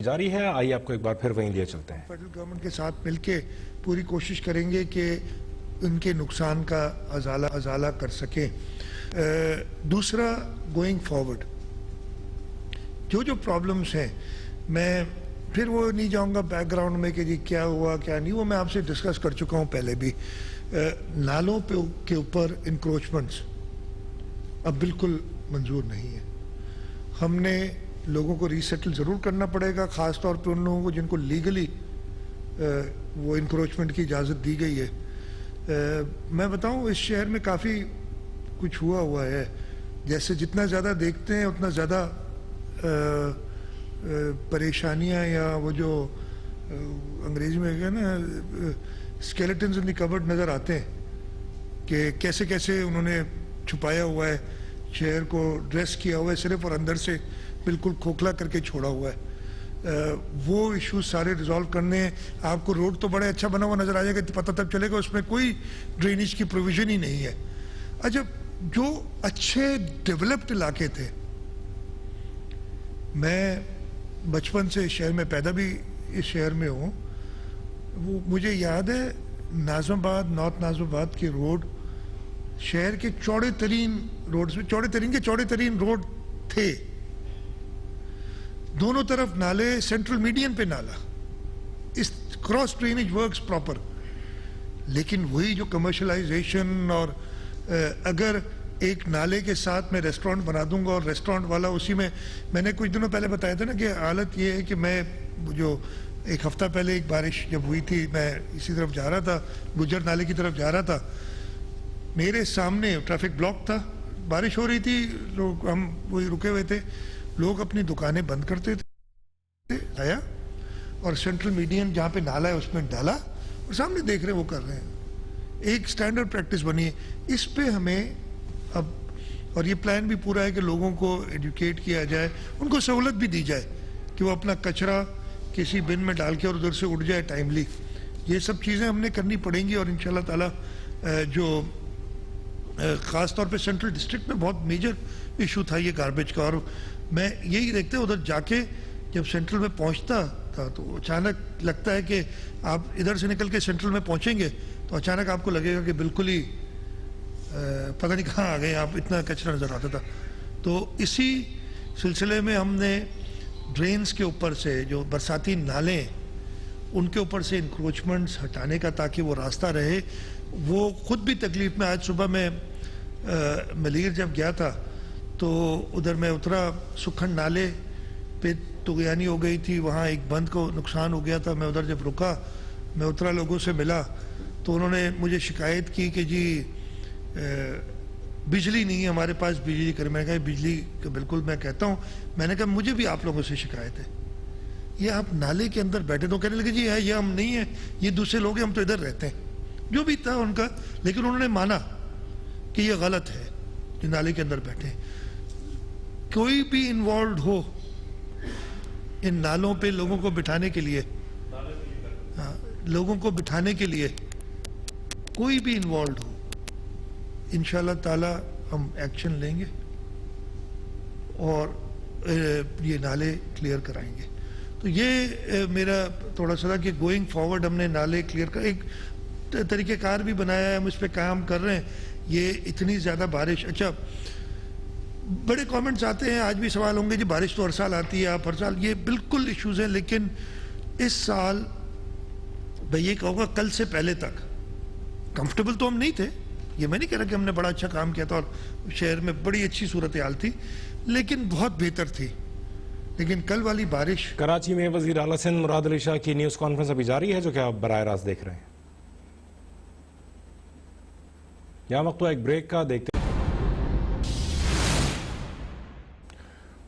जारी है। आइए आपको एक बार फिर वहीं लिए चलते हैं। फेडरल गवर्नमेंट के साथ मिलके पूरी कोशिश करेंगे कि उनके नुकसान का अजाला कर सकें। दूसरा, गोइंग फॉरवर्ड जो प्रॉब्लम्स हैं, मैं फिर वो नहीं जाऊंगा बैकग्राउंड में कि जी क्या हुआ क्या नहीं, वो मैं आपसे डिस्कस कर चुका हूँ पहले भी। नालों के ऊपर इंक्रोचमेंट्स अब बिल्कुल मंजूर नहीं है। हमने लोगों को रीसेटल ज़रूर करना पड़ेगा, ख़ास तौर पे उन लोगों को जिनको लीगली वो इंक्रोचमेंट की इजाज़त दी गई है। मैं बताऊं, इस शहर में काफ़ी कुछ हुआ है। जैसे जितना ज़्यादा देखते हैं उतना ज़्यादा परेशानियां, या वो जो अंग्रेज़ी में है ना स्केलेटन्स इन द कबर्ड नज़र आते हैं कि कैसे कैसे उन्होंने छुपाया हुआ है, शहर को ड्रेस किया हुआ है सिर्फ, और अंदर से बिल्कुल खोखला करके छोड़ा हुआ है। वो इश्यूज सारे रिजॉल्व करने हैं। आपको रोड तो बड़ा अच्छा बना हुआ नज़र आ जाएगा, पता तब चलेगा उसमें कोई ड्रेनेज की प्रोविज़न ही नहीं है। अच्छा, जो अच्छे डेवलप्ड इलाके थे, मैं बचपन से इस शहर में पैदा भी इस शहर में हूँ, वो मुझे याद है नाज़िमाबाद, नॉर्थ नाज़िमाबाद के रोड शहर के चौड़े तरीन रोड्स में चौड़े तरीन रोड थे। दोनों तरफ नाले, सेंट्रल मीडियन पे नाला, इस क्रॉस ड्रेनेज वर्क्स प्रॉपर। लेकिन वही जो कमर्शलाइजेशन, और अगर एक नाले के साथ मैं रेस्टोरेंट बना दूंगा और रेस्टोरेंट वाला उसी में, मैंने कुछ दिनों पहले बताया था ना कि हालत ये है कि मैं जो एक हफ्ता पहले एक बारिश जब हुई थी, मैं इसी तरफ जा रहा था, गुजर नाले की तरफ जा रहा था, मेरे सामने ट्रैफिक ब्लॉक था, बारिश हो रही थी, लोग हम वही रुके हुए थे, लोग अपनी दुकानें बंद करते थे, आया और सेंट्रल मीडियन जहाँ पे नाला है उसमें डाला और सामने देख रहे वो कर रहे हैं। एक स्टैंडर्ड प्रैक्टिस बनी है। इस पे हमें अब, और ये प्लान भी पूरा है कि लोगों को एजुकेट किया जाए, उनको सहूलत भी दी जाए कि वो अपना कचरा किसी बिन में डाल के और उधर से उड़ जाए टाइमली। ये सब चीज़ें हमने करनी पड़ेंगी। और इंशाल्लाह ताला जो ख़ास तौर पे सेंट्रल डिस्ट्रिक्ट में बहुत मेजर इशू था ये गार्बेज का, और मैं यही देखते उधर जाके जब सेंट्रल में पहुंचता था तो अचानक लगता है कि आप इधर से निकल के सेंट्रल में पहुंचेंगे तो अचानक आपको लगेगा कि बिल्कुल ही पता नहीं कहाँ आ गए आप, इतना कचरा नज़र आता था। तो इसी सिलसिले में हमने ड्रेन्स के ऊपर से जो बरसाती नाले, उनके ऊपर से इंक्रोचमेंट्स हटाने का, ताकि वो रास्ता रहे। वो खुद भी तकलीफ में, आज सुबह मैं मलीर जब गया था तो उधर मैं उतरा, सुखन नाले पे तुगयानी हो गई थी, वहाँ एक बंद को नुकसान हो गया था। मैं उधर जब रुका, मैं उतरा, लोगों से मिला तो उन्होंने मुझे शिकायत की कि जी बिजली नहीं है हमारे पास, बिजली कर। मैंने कहा बिजली का बिल्कुल, मैं कहता हूँ, मैंने कहा मुझे भी आप लोगों से शिकायत है, ये आप नाले के अंदर बैठे, तो कहने लगे जी है, ये हम नहीं है, ये दूसरे लोग हैं, हम तो इधर रहते हैं। जो भी था उनका, लेकिन उन्होंने माना कि ये गलत है कि नाले के अंदर बैठे। कोई भी इन्वॉल्व हो इन नालों पे लोगों को बिठाने के लिए, हाँ, लोगों को बिठाने के लिए कोई भी इन्वॉल्व हो, इंशाल्लाह ताला हम एक्शन लेंगे और ये नाले क्लियर कराएंगे। तो ये मेरा थोड़ा सा था कि गोइंग फॉरवर्ड हमने नाले क्लियर कर, एक तरीक़ेकार भी बनाया है, हम इस पे काम कर रहे हैं। ये इतनी ज़्यादा बारिश, अच्छा बड़े कमेंट्स आते हैं, आज भी सवाल होंगे जी बारिश तो हर साल आती है, आप हर साल, ये बिल्कुल इश्यूज़ हैं। लेकिन इस साल मैं ये कहूँगा कल से पहले तक कंफर्टेबल तो हम नहीं थे, ये मैं नहीं कह रहा कि हमने बड़ा अच्छा काम किया था और शहर में बड़ी अच्छी सूरत हाल थी, लेकिन बहुत बेहतर थी। लेकिन कल वाली बारिश, कराची में वज़ीर आला सिंध मुराद अली शाह की न्यूज़ कॉन्फ्रेंस अभी जारी है, जो कि आप बराह रास्त देख रहे हैं। यहाँ वक्त एक ब्रेक का, देखते हैं।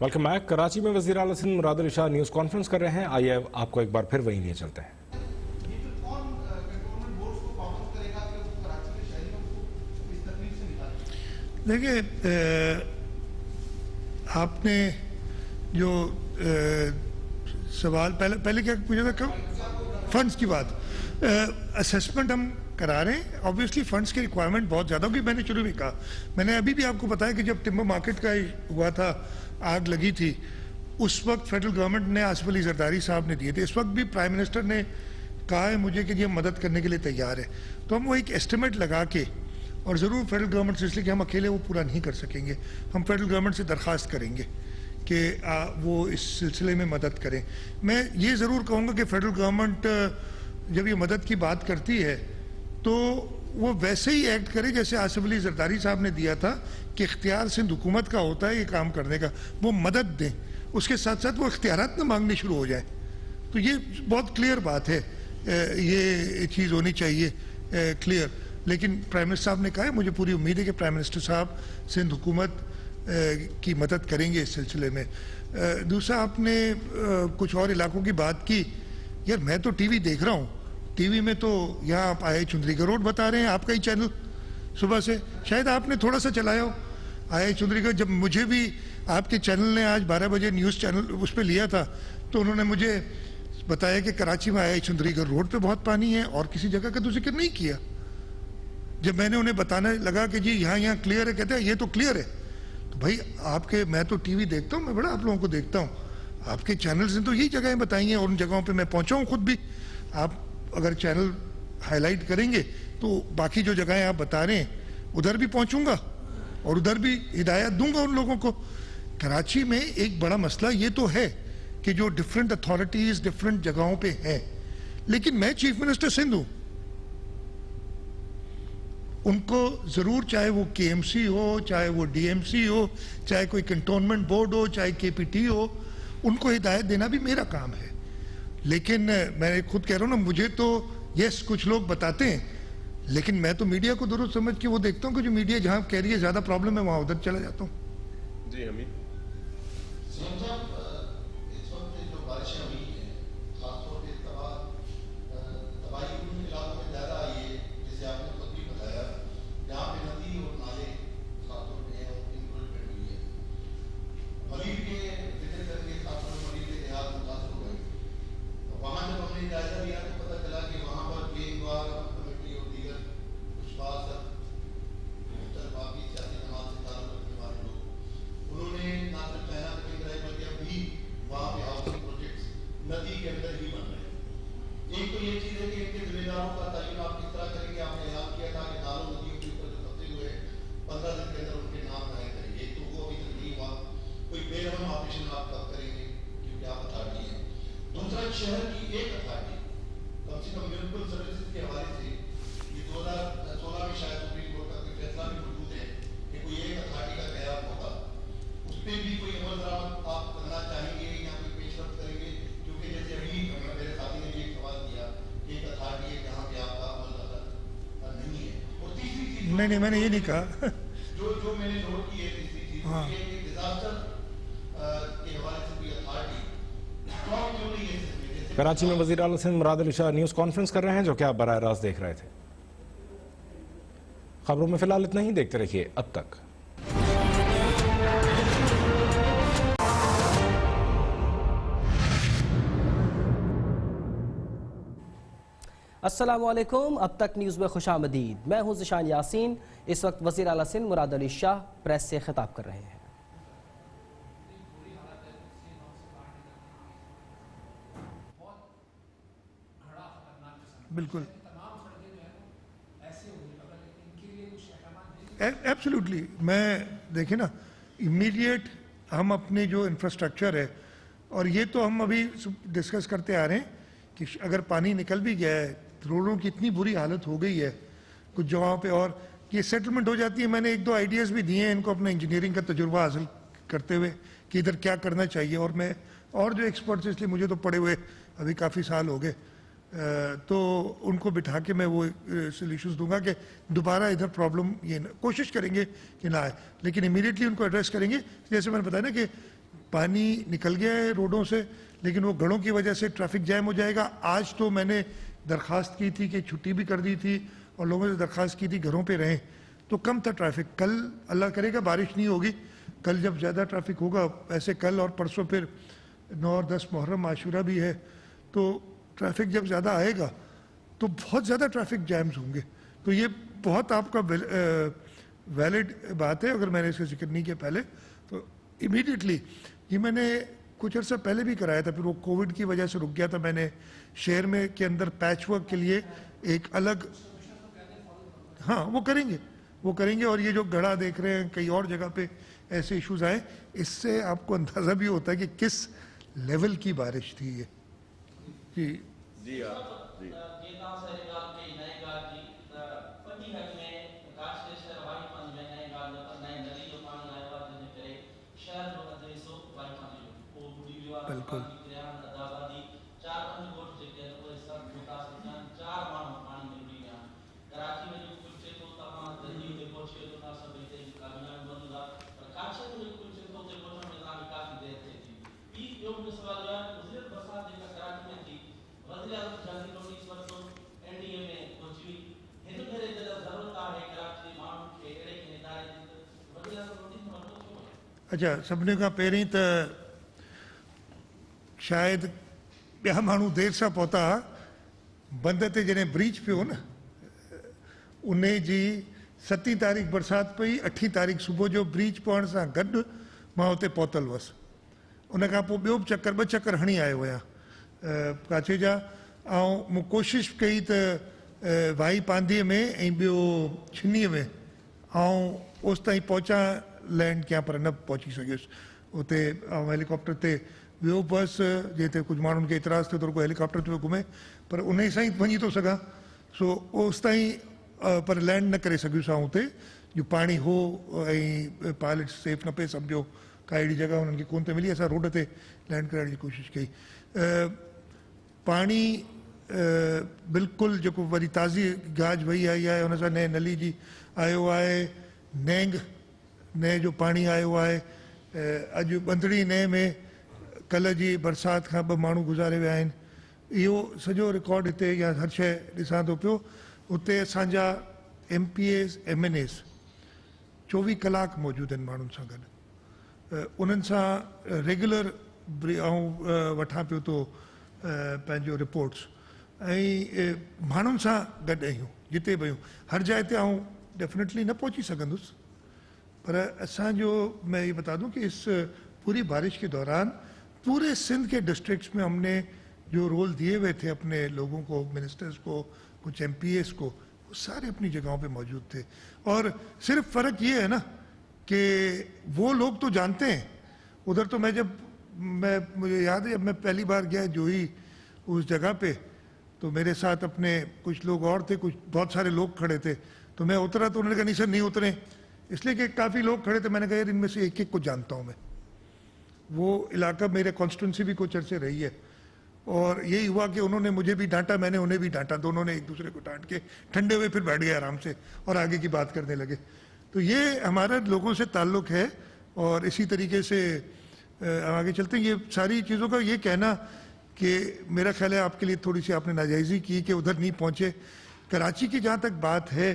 Welcome back. कराची में वज़ीर आला सिंध मुराद अली शाह न्यूज़ कॉन्फ्रेंस कर रहे हैं। आइए आपको एक बार फिर वहीं लिए चलते हैं। देखिए, आपने जो सवाल पहले क्या पूछा था, कब फंड्स की बात, असेसमेंट हम करा रहे हैं। ऑब्वियसली फंड्स की रिक्वायरमेंट बहुत ज़्यादा होगी। मैंने शुरू में कहा, मैंने अभी भी आपको बताया कि जब टिम्बर मार्केट का हुआ था, आग लगी थी, उस वक्त फेडरल गवर्नमेंट ने आसिफ अली जरदारी साहब ने दिए थे, इस वक्त भी प्राइम मिनिस्टर ने कहा है मुझे कि ये मदद करने के लिए तैयार है। तो हम वो एक एस्टिमेट लगा के, और ज़रूर फेडरल गवर्नमेंट से, इसलिए कि हम अकेले वो पूरा नहीं कर सकेंगे, हम फेडरल गवर्नमेंट से दरख्वास्त करेंगे कि वो इस सिलसिले में मदद करें। मैं ये ज़रूर कहूँगा कि फेडरल गवर्नमेंट जब ये मदद की बात करती है तो वो वैसे ही एक्ट करे जैसे आसिफ अली जरदारी साहब ने दिया था कि इख्तियार सिंध हुकूमत का होता है ये काम करने का, वो मदद दें, उसके साथ साथ वो इख्तियारात न मांगने शुरू हो जाए। तो ये बहुत क्लियर बात है, ये चीज़ होनी चाहिए क्लियर। लेकिन प्राइम मिनिस्टर साहब ने कहा है, मुझे पूरी उम्मीद है कि प्राइम मिनिस्टर साहब सिंध हुकूमत की मदद करेंगे इस सिलसिले में। दूसरा, आपने कुछ और इलाकों की बात की। यार मैं तो टीवी देख रहा हूँ, टीवी में तो यहाँ आप आए चुंदरीगढ़ रोड बता रहे हैं, आपका ही चैनल सुबह से, शायद आपने थोड़ा सा चलाया हो आए चुंदरीगढ़। जब मुझे भी आपके चैनल ने आज 12 बजे न्यूज़ चैनल उस पर लिया था तो उन्होंने मुझे बताया कि कराची में आए चुंदरीगढ़ रोड पे बहुत पानी है और किसी जगह का तो जिक्र नहीं किया। जब मैंने उन्हें बताने लगा कि जी यहाँ क्लियर है, कहते हैं ये तो क्लियर है। तो भाई आपके, मैं तो टीवी देखता हूँ, मैं बड़ा आप लोगों को देखता हूँ, आपके चैनल्स ने तो यही जगहें बताई हैं और उन जगहों पे मैं पहुँचा हूँ खुद भी। आप अगर चैनल हाईलाइट करेंगे तो बाकी जो जगहें आप बता रहे हैं उधर भी पहुँचूँगा और उधर भी हिदायत दूंगा उन लोगों को। कराची में एक बड़ा मसला ये तो है कि जो डिफरेंट अथॉरिटीज़ डिफरेंट जगहों पे हैं, लेकिन मैं चीफ मिनिस्टर सिंध हूँ, उनको ज़रूर, चाहे वो केएमसी हो, चाहे वो डीएमसी हो, चाहे कोई कंटोनमेंट बोर्ड हो, चाहे केपीटी हो, उनको हिदायत देना भी मेरा काम है। लेकिन मैं खुद कह रहा हूँ ना, मुझे तो यस कुछ लोग बताते हैं, लेकिन मैं तो मीडिया को दुरुस्त समझ के वो देखता हूँ कि जो मीडिया जहाँ कह रही है ज़्यादा प्रॉब्लम है वहाँ उधर चला जाता हूँ। जी हमीद इस वक्त जो बारिशें हुई हैं, खासतौर पे तबाही उन इलाकों में ज़्यादा आई है, जैसे आपने खुद भी बताया, जहाँ पे नदी और नाले खासतौर पे हैं और इनक्रोचमेंट हुई है। मरीब के जिक्र करके खासतौर पर मरीब के देहात मुतासर हो गए, तो वहाँ जब हमने जायजा लिया तो पता चला कि वहाँ पर गेंदबाज कमेटी और दीगर कुछ बात बाकी सियासी जमात से ताल्लुक रखने वाले लोग, उन्होंने ना सिर्फ पहना तक कराई बल्कि अभी वहाँ पे हाउसिंग प्रोजेक्ट्स नदी के अंदर ही बन रहे हैं। एक तो ये चीज़ है कि इनके जिम्मेदारों का तयन आप किस तरह करेंगे। आपने ऐलान किया था कि नालों नदियों के ऊपर जो कब्जे हुए 15 दिन के अंदर उनके नाम बनाए करेंगे, तो वो अभी तक नहीं हुआ। कोई बेरहम ऑपरेशन आप कब करेंगे, क्योंकि आप अथॉरिटी हैं। दूसरा, शहर की एक अथॉरिटी कम से कम म्यूनिसिपल सर्विसेज के हवाले से ये 2016 में शायद सुप्रीम कोर्ट का कोई फैसला भी मौजूद है कि कोई एक अथॉरिटी का क़याम होगा, उस पर भी कोई अमल दरामद आप करना चाहेंगे या कोई पेशरफ करेंगे? क्योंकि जैसे अभी मेरे साथी ने भी एक सवाल किया कि एक अथॉरिटी है जहाँ पे आपका अमल दरामद नहीं है। और तीसरी चीज, नहीं मैंने ये नहीं कहा जो मैंने नोट की है तीसरी चीज, डिजास्टर के हवाले से कोई अथॉरिटी स्ट्रॉन्ग क्यों नहीं है? कराची में वज़ीर आला सिंध मुराद अली शाह न्यूज़ कॉन्फ्रेंस कर रहे हैं, जो कि आप बराह रास्त देख रहे थे। खबरों में फिलहाल इतना ही, देखते रहिए अब तक। अस्सलामुअलैकुम, अब तक न्यूज़ में खुशामदीद। मैं हूं ज़िशान यासीन। इस वक्त वज़ीर आला सिंध मुराद अली शाह प्रेस से खिताब कर रहे हैं। बिल्कुल, एब्सोल्युटली। मैं देखे ना, इमीडिएट हम अपने जो इंफ्रास्ट्रक्चर है, और ये तो हम अभी डिस्कस करते आ रहे हैं कि अगर पानी निकल भी गया है, रोडों की इतनी बुरी हालत हो गई है कुछ जगहों पे, और ये सेटलमेंट हो जाती है। मैंने एक दो आइडियाज़ भी दिए हैं इनको अपना इंजीनियरिंग का तजुर्बा हासिल करते हुए कि इधर क्या करना चाहिए। और मैं और जो एक्सपर्ट्स, इसलिए मुझे तो पड़े हुए अभी काफ़ी साल हो गए, तो उनको बिठा के मैं वो सोल्यूशंस दूंगा कि दोबारा इधर प्रॉब्लम ये कोशिश करेंगे कि ना आए, लेकिन इमीडिएटली उनको एड्रेस करेंगे। जैसे मैंने बताया ना कि पानी निकल गया है रोडों से, लेकिन वो गढ़ों की वजह से ट्रैफिक जैम हो जाएगा। आज तो मैंने दरख्वास्त की थी कि छुट्टी भी कर दी थी और लोगों से दरख्वास्त की थी घरों पे रहें, तो कम था ट्रैफिक। कल अल्लाह करेगा बारिश नहीं होगी, कल जब ज़्यादा ट्रैफिक होगा, ऐसे कल और परसों फिर 9 और 10 मुहर्रम आशूरा भी है, तो ट्रैफिक जब ज़्यादा आएगा तो बहुत ज़्यादा ट्रैफिक जैम्स होंगे। तो ये बहुत आपका वैलिड बात है। अगर मैंने इसका जिक्र नहीं किया पहले, तो इमीडिएटली ये मैंने कुछ अर्सा पहले भी कराया था, फिर वो कोविड की वजह से रुक गया था। मैंने शहर में के अंदर पैच वर्क के लिए एक अलग, हाँ वो करेंगे और ये जो गड़ा देख रहे हैं कई और जगह पे ऐसे इश्यूज आए, इससे आपको अंदाज़ा भी होता है कि किस लेवल की बारिश थी ये। जी बिल्कुल अच्छा, सभिनी खां पहिरीं त शायदि ॿिया माण्हू देरि सां पहुता, बंद ते जॾहिं ब्रीच पियो न, उन जी 7 तारीख़ बरसाति पई, 8 तारीख़ सुबुह जो ब्रीच पवण सां गॾु मां हुते पहुतल हुअसि। उन खां पोइ ॿियो बि ॿ चकर हणी आयो आहियां काचे जा, ऐं मूं कोशिशि कई त वाई पांधीअ में ऐं ॿियो छिन्नीअ में ऐं ओसि ताईं पहुचां लैंड कयां, पर न पहुची सघियुसि उते। ऐं हेलीकॉप्टर ते वियो बसि, जंहिं ते कुझु माण्हुनि खे इतराज़ थियो त को हेलीकॉप्टर ते घुमे, पर उन ई सां ई वञी थो सघां। सो ओसि ताईं पर लैंड न करे सघियुसि आउं हुते, जो पाणी हो ऐं पायलट सेफ न पिए सम्झो, का अहिड़ी जॻह हुननि खे कोन ते मिली, असां रोड ते लैंड कराइण जी कोशिशि कई। पाणी बिल्कुलु जेको वरी ताज़ी गाज वही आई आहे, हुन सां नए नली जी आयो आहे, नए जो पाणी आयो आहे। अॼु बंदड़ी नए में कल्ह जी बरसाति खां 2 माण्हू गुज़ारे विया आहिनि। इहो सॼो रिकॉर्ड हिते या हर शइ ॾिसां थो पियो। उते असांजा MPAs MNAs 24 कलाक मौजूदु आहिनि माण्हुनि सां गॾु, उन्हनि सां रेगुलर वठां पियो थो पंहिंजो रिपोर्ट्स, ऐं माण्हुनि सां गॾु आहियूं जिते बि आहियूं। हर जाइ ते आउं डेफिनेटली न पहुची सघंदुसि, पर असांजो, मैं ये बता दूं कि इस पूरी बारिश के दौरान पूरे सिंध के डिस्ट्रिक्ट्स में हमने जो रोल दिए हुए थे अपने लोगों को, मिनिस्टर्स को, कुछ MPAs को, वो सारे अपनी जगहों पे मौजूद थे। और सिर्फ फ़र्क ये है ना कि वो लोग तो जानते हैं उधर। तो मुझे याद है जब मैं पहली बार गया जोही उस जगह पे, तो मेरे साथ अपने कुछ लोग और थे, कुछ बहुत सारे लोग खड़े थे। तो मैं उतरा तो उन्होंने कहा नहीं सर नहीं उतरे, इसलिए कि काफ़ी लोग खड़े थे। मैंने कहा यार इनमें से एक को जानता हूँ मैं, वो इलाका मेरे कॉन्स्टिट्यूंसी भी कुछ अर्से रही है। और यही हुआ कि उन्होंने मुझे भी डांटा, मैंने उन्हें भी डांटा, दोनों ने एक दूसरे को डांट के ठंडे हुए फिर बैठ गए आराम से और आगे की बात करने लगे। तो ये हमारा लोगों से ताल्लुक़ है और इसी तरीके से आगे चलते हैं। ये सारी चीज़ों का ये कहना कि मेरा ख्याल है आपके लिए थोड़ी सी आपने नाजायज़ी की कि उधर नहीं पहुँचे। कराची की जहाँ तक बात है,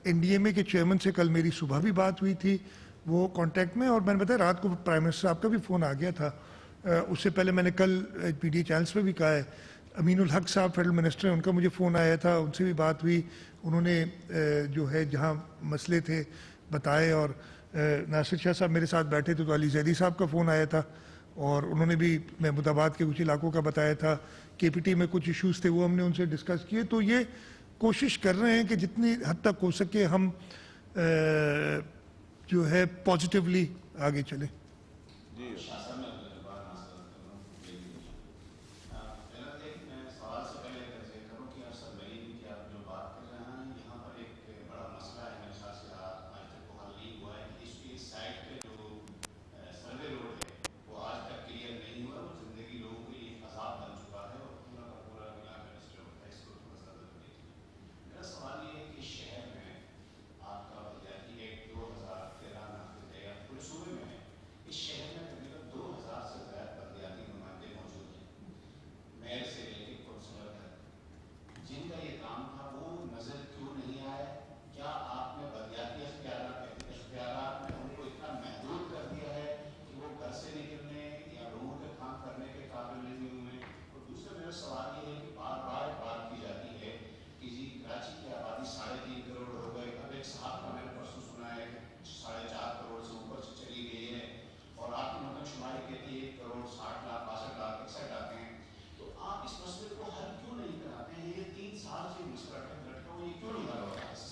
NDMA के चेयरमैन से कल मेरी सुबह भी बात हुई थी, वो कांटेक्ट में, और मैंने बताया रात को प्राइम मिनिस्टर साहब का भी फ़ोन आ गया था। उससे पहले मैंने कल PDA चैनल्स पे भी कहा है, अमीनुल हक साहब फेडरल मिनिस्टर हैं, उनका मुझे फ़ोन आया था, उनसे भी बात हुई। उन्होंने जो है जहाँ मसले थे बताए, और नासिर शाह साहब मेरे साथ बैठे थे तो अली जैदी साहब का फ़ोन आया था और उन्होंने भी महमूदाबाद के कुछ इलाकों का बताया था। KPT में कुछ इश्यूज़ थे वो हमने उनसे डिस्कस किए। तो ये कोशिश कर रहे हैं कि जितनी हद तक हो सके हम जो है पॉजिटिवली आगे चलें।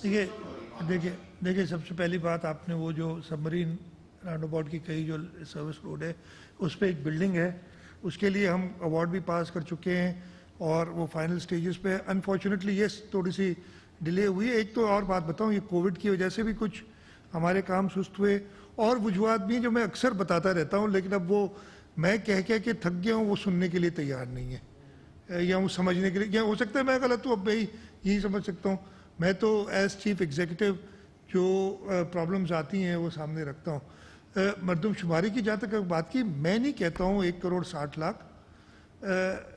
देखिए देखिए देखिए सबसे पहली बात, आपने वो जो सबमरीन राउंड अबाउट की कही, जो सर्विस रोड है उस पर एक बिल्डिंग है, उसके लिए हम अवार्ड भी पास कर चुके हैं और वो फाइनल स्टेजेस पे है। अनफॉर्चुनेटली ये थोड़ी सी डिले हुई है। एक तो और बात बताऊं, ये कोविड की वजह से भी कुछ हमारे काम सुस्त हुए और वजूहत भी हैं जो मैं अक्सर बताता रहता हूं, लेकिन अब वो मैं कह के थक गया हूं, वो सुनने के लिए तैयार नहीं है या वो समझने के लिए, या हो सकता है मैं गलत हूँ, अब मैं यही समझ सकता हूँ। मैं तो एज चीफ एग्जीक्यूटिव जो प्रॉब्लम्स आती हैं वो सामने रखता हूँ। मरदमशुमारी की जहाँ तक बात की, मैं नहीं कहता हूँ 1,60,00,000।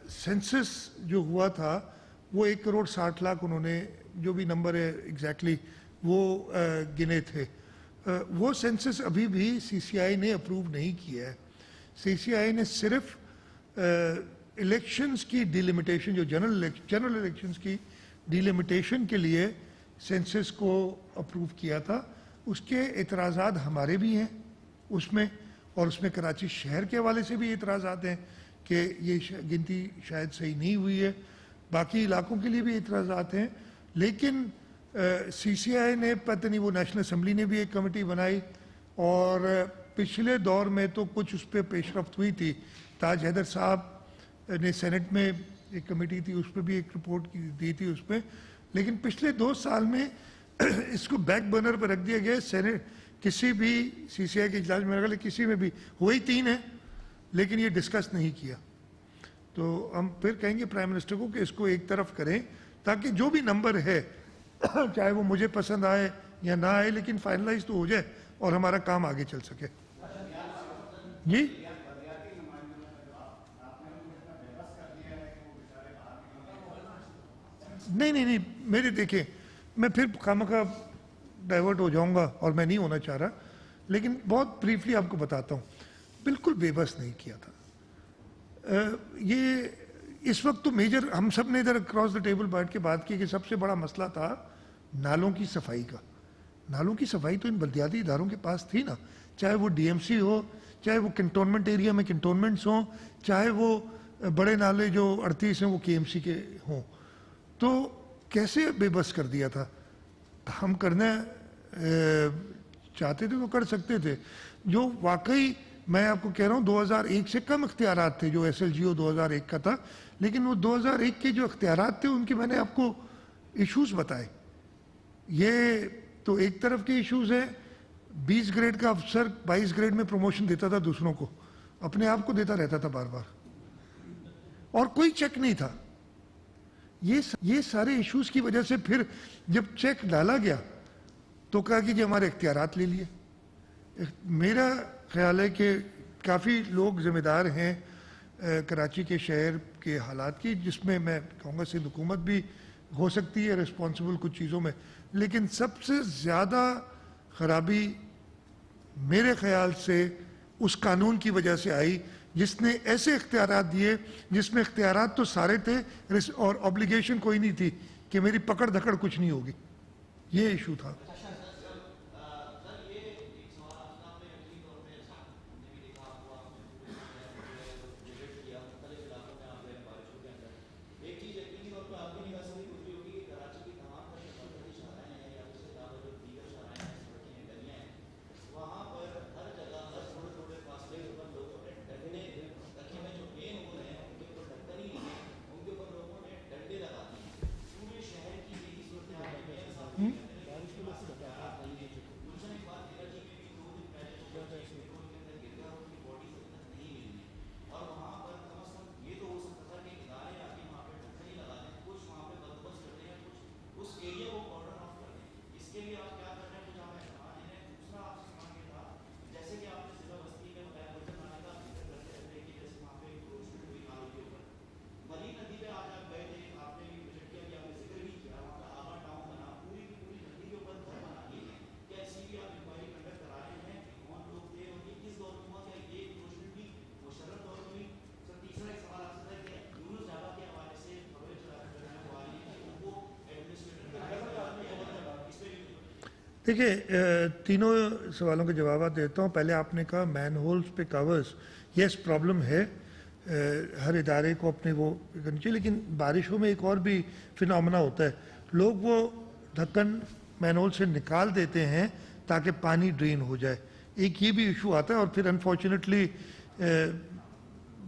सेंसस जो हुआ था वो 1,60,00,000 उन्होंने जो भी नंबर है एग्जैक्टली वो गिने थे। वो सेंसस अभी भी सीसीआई ने अप्रूव नहीं किया है। सीसीआई ने सिर्फ इलेक्शंस की डिलिमिटेशन, जो जनरल इलेक्शंस की डिलिमिटेशन के लिए सेंसस को अप्रूव किया था। उसके एतराज़ात हमारे भी हैं उसमें, और उसमें कराची शहर के हवाले से भी एतराज़ात हैं कि ये गिनती शायद सही नहीं हुई है। बाकी इलाकों के लिए भी एतराज़ात हैं, लेकिन सीसीआई ने, पता नहीं वो नेशनल असम्बली ने भी एक कमेटी बनाई और पिछले दौर में तो कुछ उस पर पेशरफ्त हुई थी। ताज हैदर साहब ने सेनेट में एक कमेटी थी, उस पर भी एक रिपोर्ट दी थी उस पर, लेकिन पिछले 2 साल में इसको बैक बर्नर पर रख दिया गया। सेनेट किसी भी सीसीआई के इजलास में लगा, किसी में भी वही 3 है, लेकिन ये डिस्कस नहीं किया। तो हम फिर कहेंगे प्राइम मिनिस्टर को कि इसको एक तरफ करें ताकि जो भी नंबर है चाहे वो मुझे पसंद आए या ना आए, लेकिन फाइनलाइज तो हो जाए और हमारा काम आगे चल सके। जी नहीं, मेरे देखिए, मैं फिर खामखा डाइवर्ट हो जाऊंगा और मैं नहीं होना चाह रहा, लेकिन बहुत ब्रीफली आपको बताता हूँ। बिल्कुल बेबस नहीं किया था। ये इस वक्त तो मेजर, हम सब ने इधर अक्रॉस द टेबल बैठ के बात की कि सबसे बड़ा मसला था नालों की सफाई का। नालों की सफाई तो इन बल्दियाती इदारों के पास थी ना, चाहे वो डीएमसी हो, चाहे वो कंटोनमेंट एरिया में कंटोनमेंट्स हों, चाहे वो बड़े नाले जो 38 हैं वो केएमसी के हों। तो कैसे बेबस कर दिया था। हम करना चाहते थे तो कर सकते थे। जो वाकई मैं आपको कह रहा हूँ 2001 से कम इख्तियारात थे जो SLGO 2001 का था, लेकिन वो 2001 के जो इख्तियारात थे उनके मैंने आपको इश्यूज बताए। ये तो एक तरफ के इश्यूज हैं। 20 ग्रेड का अफसर 22 ग्रेड में प्रमोशन देता था दूसरों को, अपने आप को देता रहता था बार बार, और कोई चेक नहीं था। ये सारे इश्यूज की वजह से फिर जब चेक डाला गया तो कहा कि जी हमारे इख्तियारात ले लिए। मेरा ख्याल है कि काफ़ी लोग ज़िम्मेदार हैं कराची के शहर के हालात की, जिसमें मैं कहूँगा सिंध हुकूमत भी हो सकती है रिस्पॉन्सिबल कुछ चीज़ों में, लेकिन सबसे ज़्यादा ख़राबी मेरे ख्याल से उस कानून की वजह से आई जिसने ऐसे इख्तियारात दिए जिसमें इख्तियारात तो सारे थे और ऑब्लिगेशन कोई नहीं थी कि मेरी पकड़ धकड़ कुछ नहीं होगी। ये इशू था। देखिए, तीनों सवालों के जवाब देता हूँ। पहले आपने कहा मैन होल्स पे कवर्स, यस प्रॉब्लम है, हर इदारे को अपने वो करनी चाहिए, लेकिन बारिशों में एक और भी फिनोमेना होता है। लोग वो ढक्कन मैनहोल से निकाल देते हैं ताकि पानी ड्रेन हो जाए। एक ये भी इशू आता है और फिर अनफॉर्चुनेटली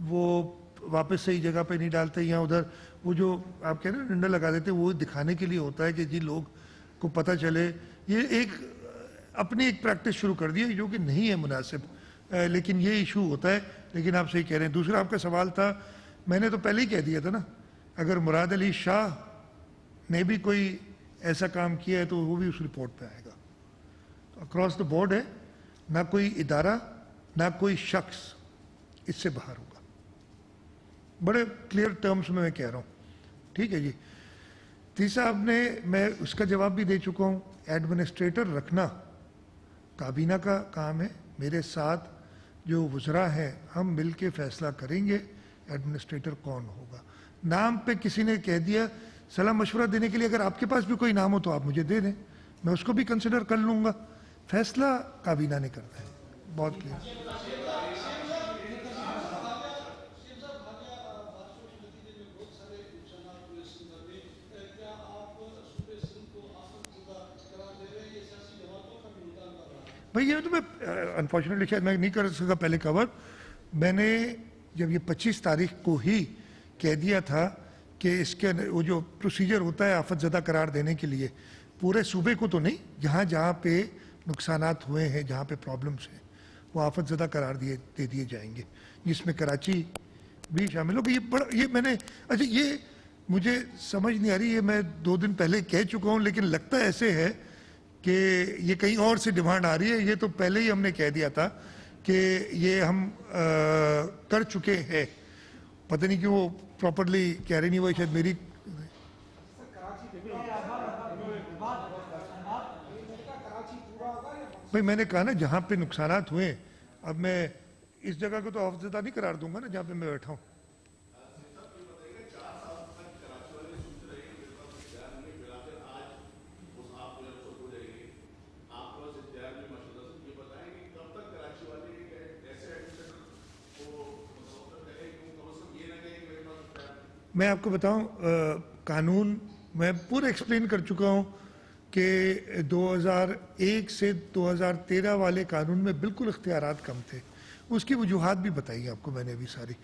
वो वापस सही जगह पे नहीं डालते, या उधर वो जो आप कह रहे हैं डंडा लगा देते, वो दिखाने के लिए होता है कि जी लोग को पता चले। ये एक अपनी एक प्रैक्टिस शुरू कर दी है जो कि नहीं है मुनासिब, लेकिन ये इशू होता है। लेकिन आप सही कह रहे हैं। दूसरा आपका सवाल था, मैंने तो पहले ही कह दिया था ना, अगर मुराद अली शाह ने भी कोई ऐसा काम किया है तो वो भी उस रिपोर्ट पे आएगा। तो अक्रॉस द बोर्ड है, ना कोई इदारा ना कोई शख्स इससे बाहर होगा। बड़े क्लियर टर्म्स में मैं कह रहा हूँ, ठीक है जी। तीसरा आपने, मैं उसका जवाब भी दे चुका हूँ, एडमिनिस्ट्रेटर रखना काबीना का काम है। मेरे साथ जो वज़रा हैं हम मिल के फैसला करेंगे एडमिनिस्ट्रेटर कौन होगा। नाम पे किसी ने कह दिया, सलाह मशवरा देने के लिए अगर आपके पास भी कोई नाम हो तो आप मुझे दे दें, मैं उसको भी कंसिडर कर लूँगा। फैसला काबीना ने करना है, बहुत क्लियर। भाई ये तो मैं अनफॉर्चुनेटली शायद मैं नहीं कर सका पहले कवर। मैंने जब ये 25 तारीख को ही कह दिया था कि इसके वो जो प्रोसीजर होता है आफत ज़दा करार देने के लिए, पूरे सूबे को तो नहीं, जहाँ जहाँ पे नुकसानात हुए हैं, जहाँ पे प्रॉब्लम्स हैं, वो आफत ज़दा करार दे दिए जाएंगे, जिसमें कराची भी शामिल होगा। ये बड़ा, ये मैंने, अच्छा ये मुझे समझ नहीं आ रही, ये मैं 2 दिन पहले कह चुका हूँ, लेकिन लगता ऐसे है कि ये कहीं और से डिमांड आ रही है। ये तो पहले ही हमने कह दिया था कि ये हम कर चुके हैं। पता नहीं क्यों प्रॉपर्ली कह रही नहीं, वो शायद मेरी। भाई मैंने कहा ना जहाँ पे नुकसानात हुए, अब मैं इस जगह को तो औफज़दा नहीं करार दूंगा ना जहाँ पे मैं बैठा हूँ। मैं आपको बताऊं, कानून मैं पूरा एक्सप्लेन कर चुका हूं कि 2001 से 2013 वाले कानून में बिल्कुल इख्तियारात कम थे। उसकी वजूहात भी बताई आपको मैंने अभी सारी।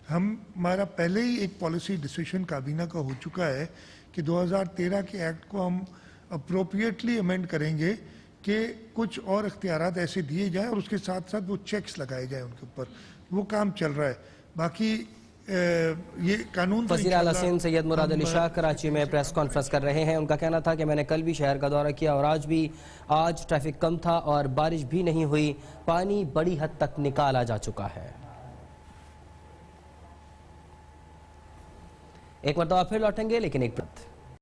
हमारा पहले ही एक पॉलिसी डिसीजन काबीना का हो चुका है कि 2013 के एक्ट को हम अप्रोप्रिएटली अमेंड करेंगे कि कुछ और इख्तियारात ऐसे दिए जाएं और उसके साथ साथ वो चेक्स लगाए जाएं उनके ऊपर। वो काम चल रहा है। बाकी ये कानून वज़ीर आला सिंध सैयद मुराद अली शाह कराची में प्रेस कॉन्फ्रेंस कर रहे हैं। उनका कहना था कि मैंने कल भी शहर का दौरा किया और आज ट्रैफिक कम था और बारिश भी नहीं हुई, पानी बड़ी हद तक निकाला जा चुका है। एक मरतबा फिर लौटेंगे, लेकिन एक